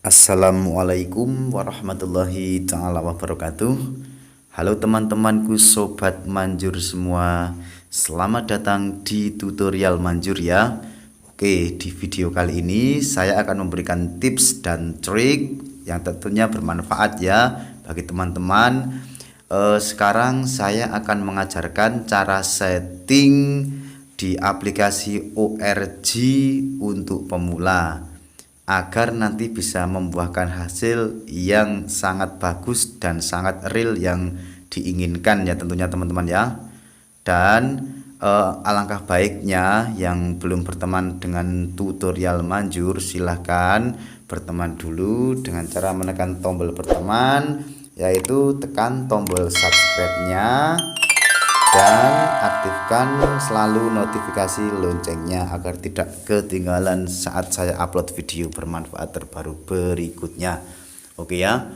Assalamualaikum warahmatullahi ta'ala wabarakatuh. Halo teman-temanku sobat manjur semua, selamat datang di tutorial manjur ya. Oke, di video kali ini saya akan memberikan tips dan trik yang tentunya bermanfaat ya bagi teman-teman. Sekarang saya akan mengajarkan cara setting di aplikasi ORG untuk pemula, agar nanti bisa membuahkan hasil yang sangat bagus dan sangat real yang diinginkan ya tentunya teman-teman ya. Dan alangkah baiknya yang belum berteman dengan tutorial manjur, silahkan berteman dulu dengan cara menekan tombol berteman, yaitu tekan tombol subscribe-nya dan aktifkan selalu notifikasi loncengnya agar tidak ketinggalan saat saya upload video bermanfaat terbaru berikutnya. Oke ya,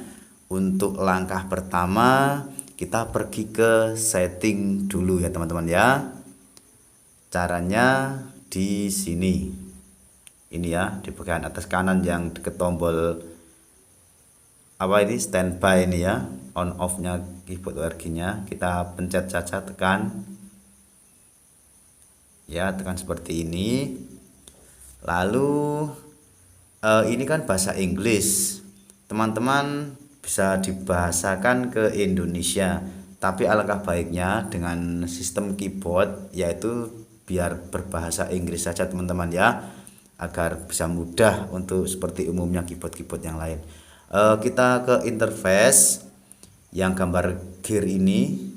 untuk langkah pertama kita pergi ke setting dulu ya teman-teman ya. Caranya di sini, ini ya, di bagian atas kanan yang deket tombol apa ini, standby ini ya, on off nya keyboard ORG-nya, kita pencet saja, tekan ya, tekan seperti ini. Lalu ini kan bahasa Inggris, teman-teman bisa dibahasakan ke Indonesia, tapi alangkah baiknya dengan sistem keyboard, yaitu biar berbahasa Inggris saja teman-teman ya, agar bisa mudah untuk seperti umumnya keyboard-keyboard yang lain. Kita ke interface yang gambar gear ini,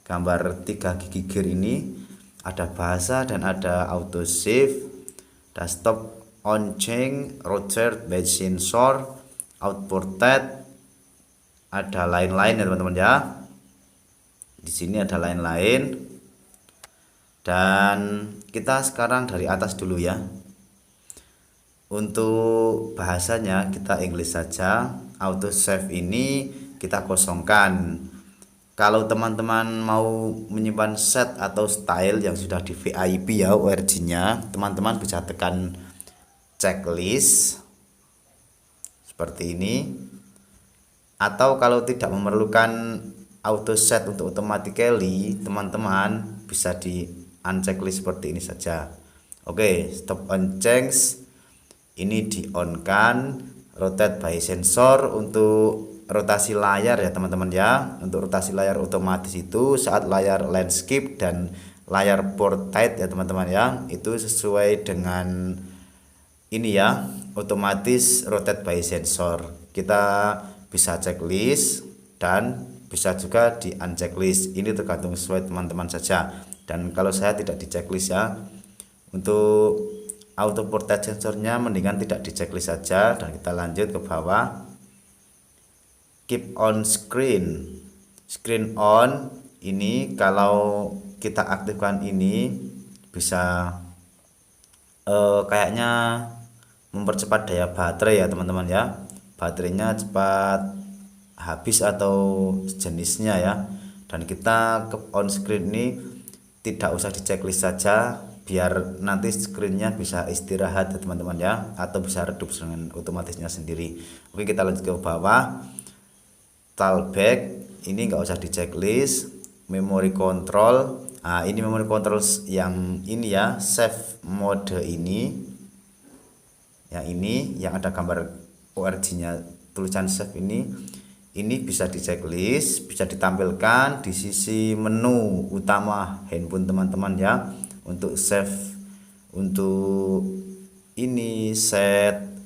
gambar 3 gigi gear ini, ada bahasa dan ada auto save, desktop, on change, rotate, base sensor, output tab, ada lain-lain ya teman-teman ya. Di sini ada lain-lain. Dan kita sekarang dari atas dulu ya. Untuk bahasanya kita English saja. Auto save ini kita kosongkan. Kalau teman-teman mau menyimpan set atau style yang sudah di VIP ya ORG-nya, teman-teman bisa tekan checklist seperti ini. Atau kalau tidak memerlukan auto set untuk automatically, teman-teman bisa di unchecklist seperti ini saja. Oke, stop on change ini di on kan. Rotate by sensor untuk rotasi layar ya teman-teman ya. Untuk rotasi layar otomatis itu saat layar landscape dan layar portrait ya teman-teman ya, itu sesuai dengan ini ya, otomatis rotate by sensor. Kita bisa checklist dan bisa juga di unchecklist, ini tergantung sesuai teman-teman saja. Dan kalau saya tidak di checklist ya. Untuk auto portrait sensornya mendingan tidak di checklist saja. Dan kita lanjut ke bawah, keep on screen, screen on ini kalau kita aktifkan ini bisa kayaknya mempercepat daya baterai ya teman-teman ya, baterainya cepat habis atau jenisnya ya. Dan kita keep on screen ini tidak usah di checklist saja, biar nanti screennya bisa istirahat ya teman-teman ya, atau bisa redup dengan otomatisnya sendiri. Oke, kita lanjut ke bawah, talkback ini nggak usah di checklist. Memory control, nah ini memory control yang ini ya, save mode ini, yang ini yang ada gambar ORG-nya, tulisan save ini bisa di checklist, bisa ditampilkan di sisi menu utama handphone teman-teman ya. Untuk save, untuk ini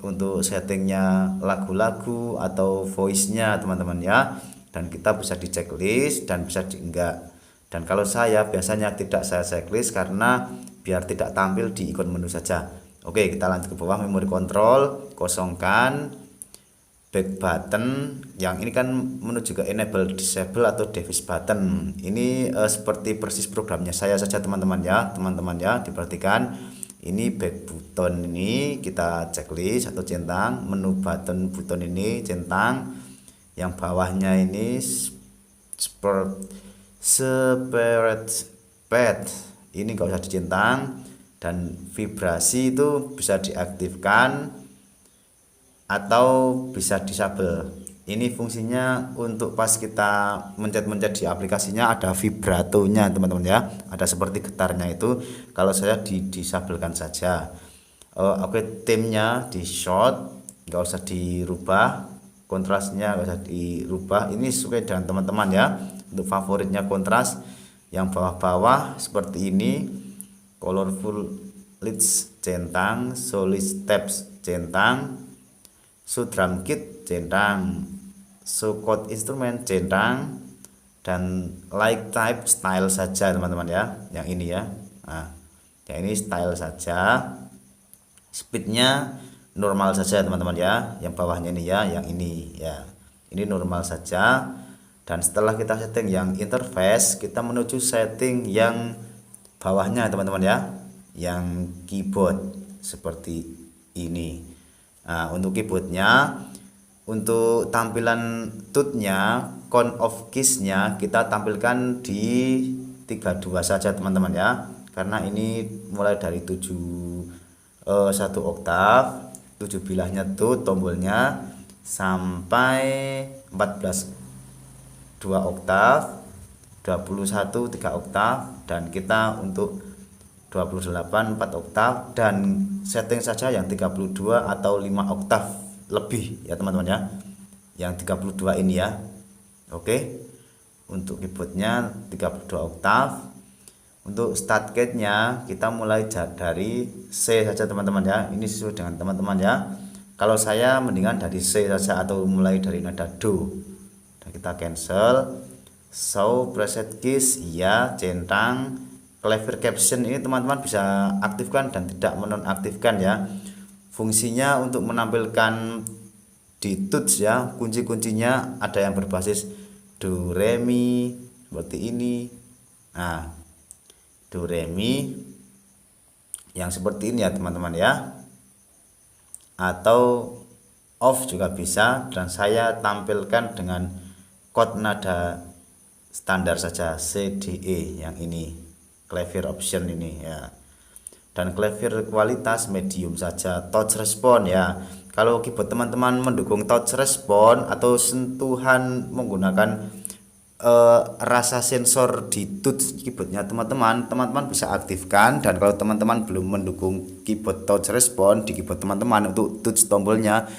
untuk settingnya lagu-lagu atau voice-nya teman-teman ya. Dan kita bisa di checklist dan bisa di enggak. Dan kalau saya biasanya tidak saya checklist karena biar tidak tampil di ikon menu saja. Oke, kita lanjut ke bawah, memory control kosongkan. Back button yang ini kan menuju ke enable, disable atau device button. Ini seperti persis programnya saya saja teman-teman ya. Teman-teman ya, diperhatikan ini back button ini kita checklist atau centang. Menu button ini centang. Yang bawahnya ini separate pad ini nggak usah dicentang. Dan vibrasi itu bisa diaktifkan. atau bisa disable. Ini fungsinya untuk pas kita mencet-mencet di aplikasinya ada vibratonya teman-teman ya, ada seperti getarnya itu. Kalau saya disabelkan saja. Oke, timnya di short, nggak usah dirubah, kontrasnya nggak usah dirubah. Ini sesuai dengan teman-teman ya. Untuk favoritnya kontras yang bawah-bawah seperti ini, colorful leads centang, solid steps centang, show drum kit centang, show chord instrument centang, dan like type style saja teman-teman ya, yang ini ya. Nah, yang ini style saja, speednya normal saja teman-teman ya, yang bawahnya ini ya, yang ini ya, ini normal saja. Dan setelah kita setting yang interface, kita menuju setting yang bawahnya teman-teman ya, yang keyboard seperti ini. Nah, untuk keyboardnya, untuk tampilan tutnya, count of keys-nya kita tampilkan di 32 saja teman-teman ya, karena ini mulai dari 1 oktav, 7 bilahnya tut tombolnya, sampai 14 2 oktav, 21 3 oktav, dan kita untuk 28 4 oktav, dan setting saja yang 32 atau 5 oktav lebih ya teman-teman ya, yang 32 ini ya. Oke, untuk keyboardnya 32 oktav. Untuk start key-nya kita mulai dari C saja teman-teman ya, ini sesuai dengan teman-teman ya. Kalau saya mendingan dari C saja atau mulai dari nada do. Dan kita cancel. Show preset keys ya, centang. Clever caption ini teman-teman bisa aktifkan dan tidak menonaktifkan ya. Fungsinya untuk menampilkan di touch ya, kunci-kuncinya ada yang berbasis do re mi seperti ini. Nah, do re mi yang seperti ini ya teman-teman ya, atau off juga bisa, dan saya tampilkan dengan chord nada standar saja, C D E yang ini, clever option ini ya. Dan clever kualitas medium saja, touch response ya. Kalau keyboard teman-teman mendukung touch response atau sentuhan menggunakan rasa sensor di touch keyboardnya teman-teman bisa aktifkan. Dan kalau teman-teman belum mendukung keyboard touch response di keyboard teman-teman untuk touch tombolnya,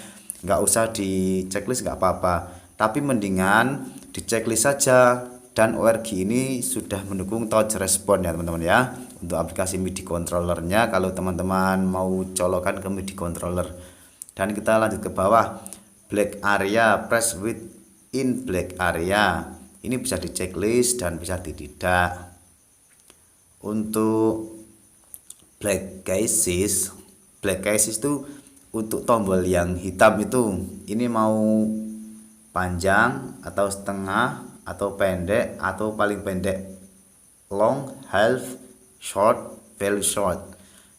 nggak usah di checklist, nggak apa-apa, tapi mendingan di checklist saja. Dan ORG ini sudah mendukung touch response ya teman-teman ya, untuk aplikasi MIDI controllernya kalau teman-teman mau colokan ke MIDI controller. Dan kita lanjut ke bawah, black area, press within black area, ini bisa di checklist dan bisa tidak. Untuk black cases itu untuk tombol yang hitam itu, ini mau panjang atau setengah atau pendek atau paling pendek, long, half, short, very short.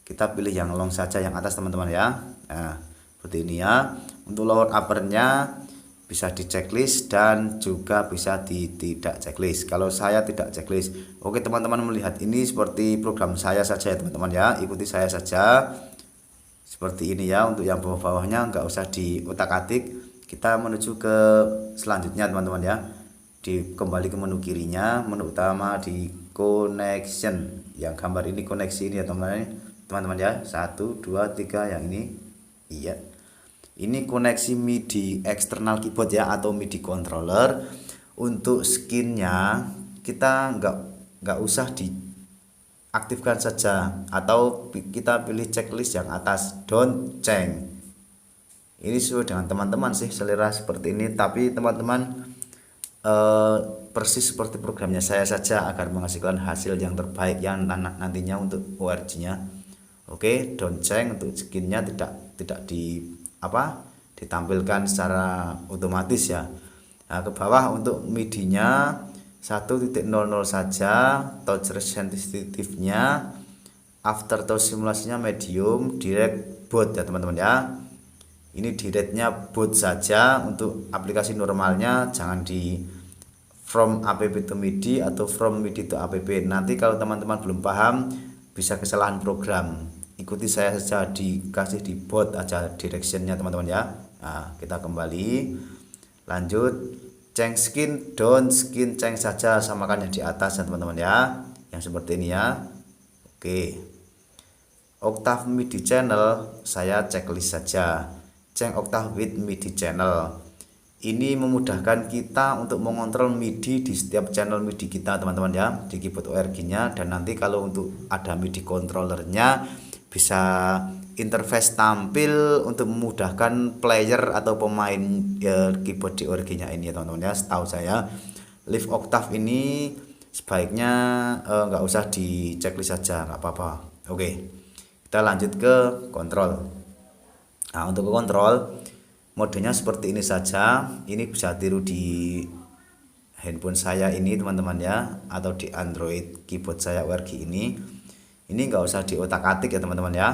Kita pilih yang long saja, yang atas teman-teman ya. Nah, seperti ini ya. Untuk lower uppernya bisa di checklist dan juga bisa di tidak checklist. Kalau saya tidak checklist. Oke teman-teman, melihat ini seperti program saya saja ya teman-teman ya, ikuti saya saja seperti ini ya. Untuk yang bawah-bawahnya nggak usah diutak-atik. Kita menuju ke selanjutnya teman-teman ya, kembali ke menu kirinya, menu utama di connection, yang gambar ini koneksi ini ya teman-teman ya, 1 2 3 yang ini iya. Ini koneksi MIDI eksternal keyboard ya, atau MIDI controller. Untuk skinnya kita nggak usah diaktifkan saja, atau kita pilih checklist yang atas, don't change. Ini sesuai dengan teman-teman sih, selera seperti ini, tapi teman-teman persis seperti programnya saya saja agar menghasilkan hasil yang terbaik yang nantinya untuk ORG-nya. Oke, don't change. Untuk skinnya tidak ditampilkan secara otomatis ya. Nah, ke bawah untuk MIDI-nya 1.00 saja, touch sensitivity-nya, after touch simulasinya medium, direct boot ya teman-teman ya. Ini directnya boot saja. Untuk aplikasi normalnya jangan di from app to MIDI atau from MIDI to app. Nanti kalau teman-teman belum paham bisa kesalahan program, ikuti saya saja, dikasih di boot aja directionnya teman-teman ya. Nah, kita kembali lanjut, change skin, down skin, change saja, samakan yang di atas ya teman-teman ya, yang seperti ini ya. Oke, octave MIDI channel saya checklist saja, change octave with MIDI channel. Ini memudahkan kita untuk mengontrol MIDI di setiap channel MIDI kita teman-teman ya, di keyboard ORG nya. Dan nanti kalau untuk ada MIDI controllernya bisa interface tampil untuk memudahkan player atau pemain keyboard di ORG nya ini ya teman-teman ya. Setahu saya lift octave ini sebaiknya nggak usah di checklist saja, nggak apa-apa. Oke, kita lanjut ke kontrol. Nah, untuk ke kontrol modenya seperti ini saja. Ini bisa tiru di handphone saya ini teman-teman ya, atau di Android keyboard saya ORG ini. Ini nggak usah diotak-atik ya teman-teman ya.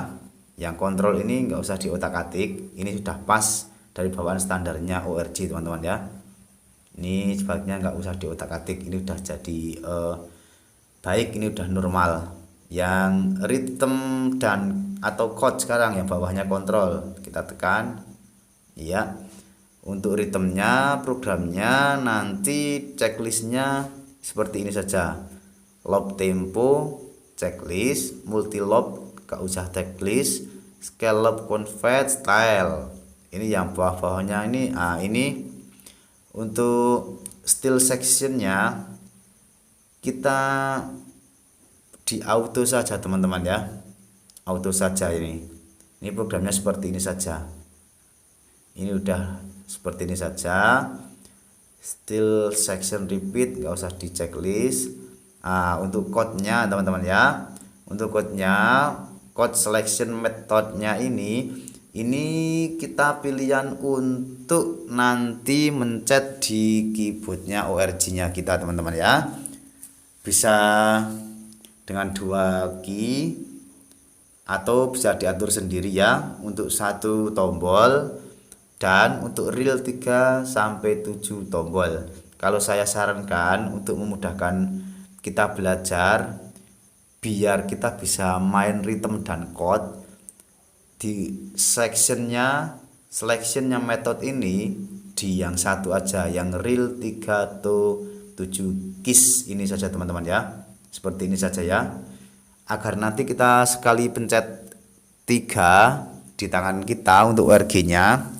Yang kontrol ini nggak usah diotak-atik. Ini sudah pas dari bawaan standarnya ORG teman-teman ya. Ini sebaiknya nggak usah diotak-atik. Ini udah jadi baik, ini udah normal. Yang rhythm dan atau chord sekarang yang bawahnya kontrol kita tekan ya. Untuk ritmenya, programnya nanti checklistnya seperti ini saja. Loop tempo checklist, multi loop gak usah checklist, scale loop, convert, style. Ini yang bawah-bawahnya ini. Ini untuk style sectionnya kita di auto saja teman-teman ya, auto saja. Ini programnya seperti ini saja. Ini udah seperti ini saja. Still section repeat nggak usah di checklist. Untuk code-nya teman-teman ya, untuk code-nya, code selection methodnya ini kita pilihan untuk nanti mencet di keyboardnya ORG-nya kita teman-teman ya. Bisa dengan 2 key atau bisa diatur sendiri ya, untuk 1 tombol dan untuk reel 3 sampai 7 tombol. Kalau saya sarankan untuk memudahkan kita belajar, biar kita bisa main rhythm dan chord, di selectionnya method ini di yang satu aja, yang reel 3 atau 7 keys ini saja teman-teman ya. Seperti ini saja ya, agar nanti kita sekali pencet 3 di tangan kita untuk ORG nya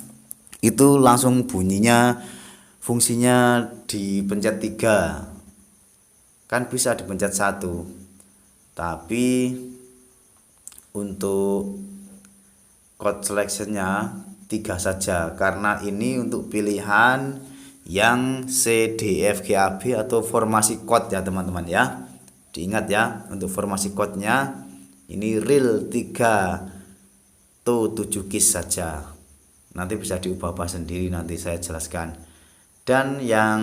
itu langsung bunyinya, fungsinya dipencet 3 kan, bisa dipencet 1, tapi untuk chord selectionnya 3 saja, karena ini untuk pilihan yang C, D, F, G, A, B atau formasi chord ya teman-teman ya. Diingat ya, untuk formasi chordnya ini reel 3 to 7 keys saja. Nanti bisa diubah-ubah sendiri, nanti saya jelaskan. Dan yang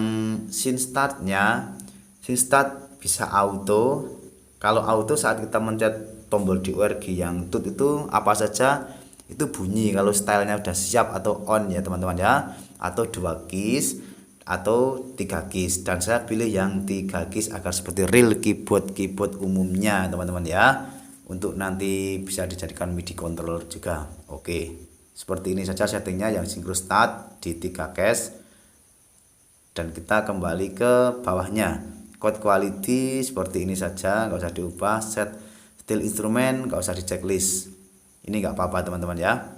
scene startnya, scene start bisa auto. Kalau auto saat kita mencet tombol di ORG yang tut itu apa saja itu bunyi kalau stylenya udah siap atau on ya teman-teman ya, atau 2 keys atau 3 keys, dan saya pilih yang 3 keys agar seperti real keyboard umumnya teman-teman ya, untuk nanti bisa dijadikan MIDI controller juga. Oke, seperti ini saja settingnya, yang synchro start di 3 keys. Dan kita kembali ke bawahnya, chord quality seperti ini saja, nggak usah diubah. Set style instrument nggak usah di checklist, ini nggak apa-apa teman-teman ya.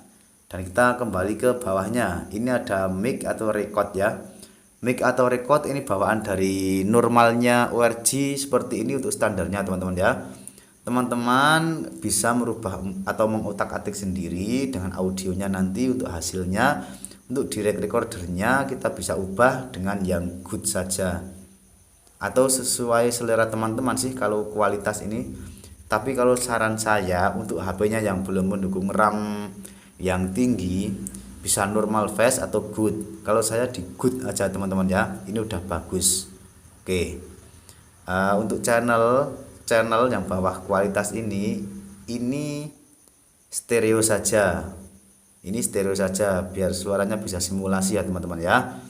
Dan kita kembali ke bawahnya, ini ada mic atau record ya. Mic atau record ini bawaan dari normalnya ORG seperti ini untuk standarnya teman-teman ya. Teman-teman bisa merubah atau mengotak-atik sendiri dengan audionya nanti untuk hasilnya. Untuk direct recordernya kita bisa ubah dengan yang good saja, atau sesuai selera teman-teman sih kalau kualitas ini. Tapi kalau saran saya untuk HP-nya yang belum mendukung RAM yang tinggi, bisa normal fast atau good. Kalau saya di good aja teman-teman ya, ini udah bagus. Oke, untuk channel yang bawah kualitas ini stereo saja. Ini stereo saja biar suaranya bisa simulasi ya teman-teman ya,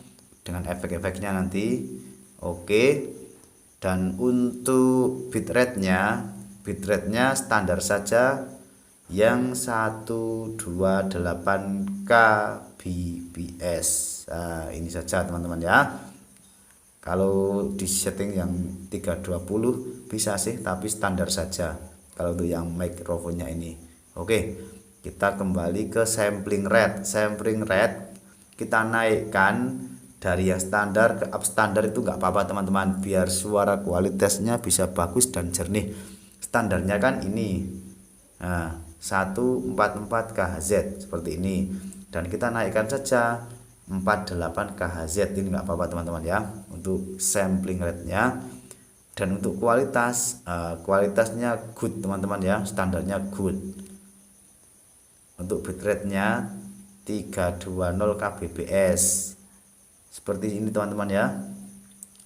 dengan efek-efeknya nanti. Oke, dan untuk bitrate-nya standar saja yang 128 kbps. Nah, ini saja teman-teman ya. Kalau di setting yang 320 bisa sih, tapi standar saja kalau untuk yang mikrofonnya ini. Oke, kita kembali ke sampling rate. Sampling rate kita naikkan dari yang standar ke up standar itu nggak apa-apa teman-teman, biar suara kualitasnya bisa bagus dan jernih. Standarnya kan ini, nah 144 kHz seperti ini, dan kita naikkan saja 48 kHz. Ini nggak apa-apa teman-teman ya untuk sampling rate-nya. Dan untuk kualitasnya good teman-teman ya, standarnya good. Untuk bitrate-nya 320 kbps seperti ini teman-teman ya.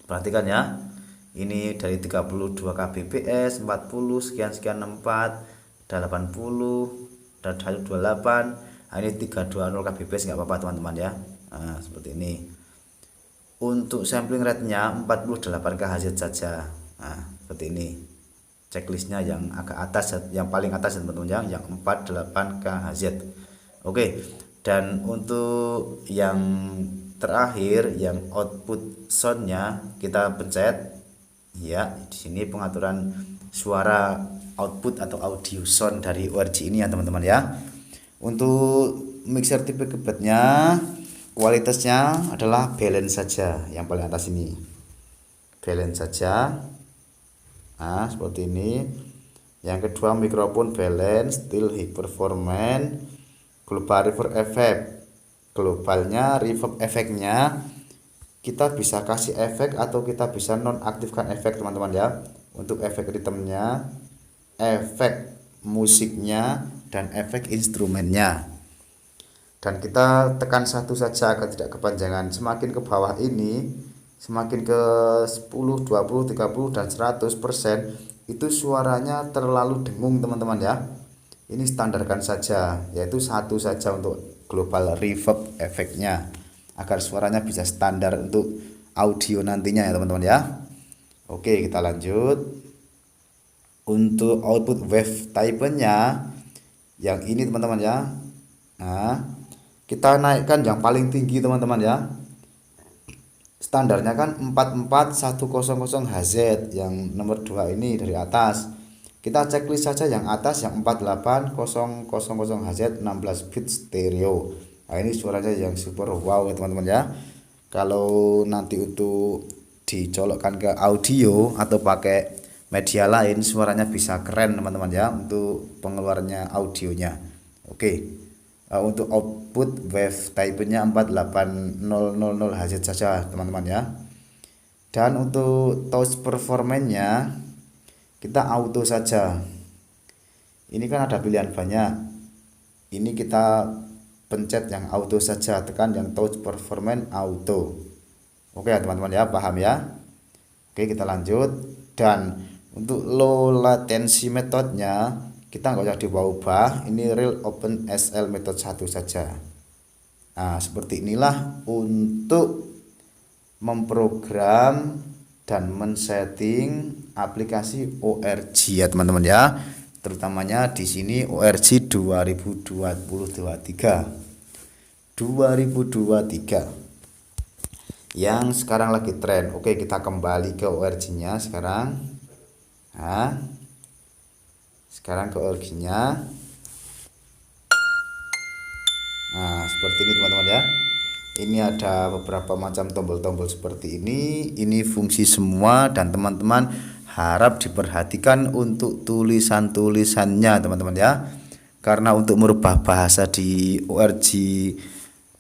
Perhatikan ya, ini dari 32 kbps, 40 sekian 64, 80 dan 128. Nah, ini 320 kbps nggak apa-apa teman-teman ya. Nah, seperti ini. Untuk sampling rate-nya 48 kHz saja. Nah, seperti ini. Checklistnya yang agak atas, yang paling atas teman-teman ya, yang 48 kHz. Oke. Dan untuk yang terakhir, yang output soundnya kita pencet ya. Di sini pengaturan suara output atau audio sound dari ORG ini ya teman-teman ya. Untuk mixer tipe kebetnya, kualitasnya adalah balance saja, yang paling atas ini balance saja. Nah, seperti ini. Yang kedua mikrofon balance, still high performance, global reverb effect. Globalnya reverb efeknya kita bisa kasih efek atau kita bisa nonaktifkan efek teman-teman ya. Untuk efek ritmenya, efek musiknya, dan efek instrumennya. Dan kita tekan satu saja agar tidak kepanjangan. Semakin ke bawah ini, semakin ke 10, 20, 30 dan 100%, itu suaranya terlalu dengung teman-teman ya. Ini standarkan saja, yaitu satu saja untuk global reverb efeknya, agar suaranya bisa standar untuk audio nantinya ya teman-teman ya. Oke, kita lanjut. Untuk output wave type-nya yang ini teman-teman ya. Nah, kita naikkan yang paling tinggi teman-teman ya. Standarnya kan 44100 Hz, yang nomor 2 ini dari atas. Kita checklist saja yang atas, yang 48000 Hz 16 bit stereo. Nah, ini suaranya yang super wow ya teman-teman ya. Kalau nanti untuk dicolokkan ke audio atau pakai media lain, suaranya bisa keren teman-teman ya untuk pengeluarannya audionya. Oke. Untuk output wave type-nya 48000 Hz saja teman-teman ya. Dan untuk touch performance-nya kita auto saja. Ini kan ada pilihan banyak. Ini kita pencet yang auto saja, tekan yang touch performance auto. Oke ya teman-teman ya, paham ya. Oke, kita lanjut. Dan untuk low latency metodenya kita nggak usah diubah, ini real open SL method 1 saja. Nah, seperti inilah untuk memprogram dan men-setting aplikasi ORG ya teman-teman ya. Terutamanya di sini ORG 2023 yang sekarang lagi tren. Oke, kita kembali ke ORG-nya sekarang. Nah, sekarang ke ORG-nya. Nah, seperti ini teman-teman ya. Ini ada beberapa macam tombol-tombol seperti ini. Ini fungsi semua dan teman-teman harap diperhatikan untuk tulisan-tulisannya teman-teman ya. Karena untuk merubah bahasa di ORG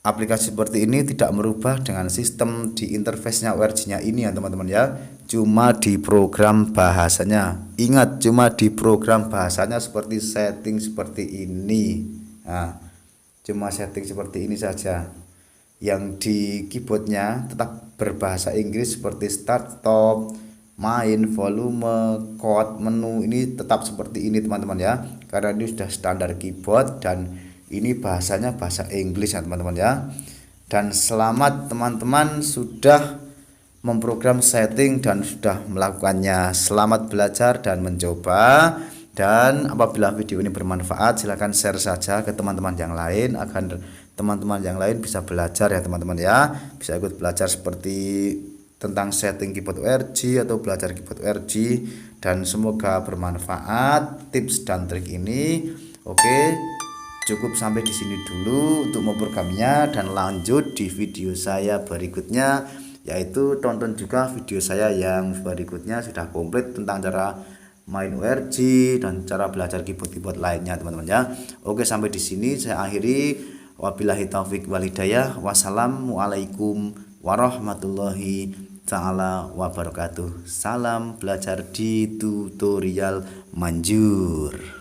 aplikasi seperti ini tidak merubah dengan sistem di interface-nya ORG-nya ini ya teman-teman ya. Cuma di program bahasanya. Ingat, cuma di program bahasanya seperti setting seperti ini. Nah, cuma setting seperti ini saja. Yang di keyboardnya tetap berbahasa Inggris seperti start, stop, main, volume, chord, menu, ini tetap seperti ini teman-teman ya. Karena ini sudah standar keyboard dan ini bahasanya bahasa Inggris ya teman-teman ya. Dan selamat teman-teman sudah memprogram setting dan sudah melakukannya. Selamat belajar dan mencoba. Dan apabila video ini bermanfaat, silahkan share saja ke teman-teman yang lain agar teman-teman yang lain bisa belajar ya teman-teman ya. Bisa ikut belajar seperti tentang setting keyboard URG atau belajar keyboard URG, dan semoga bermanfaat tips dan trik ini. Oke, cukup sampai di sini dulu untuk memprogramnya, dan lanjut di video saya berikutnya, yaitu tonton juga video saya yang berikutnya sudah komplit tentang cara main URG dan cara belajar keyboard lainnya teman-teman ya. Oke, sampai di sini saya akhiri. Wabillahi taufik wal hidayah. Wassalamualaikum warahmatullahi taala wabarakatuh. Salam belajar di tutorial manjur.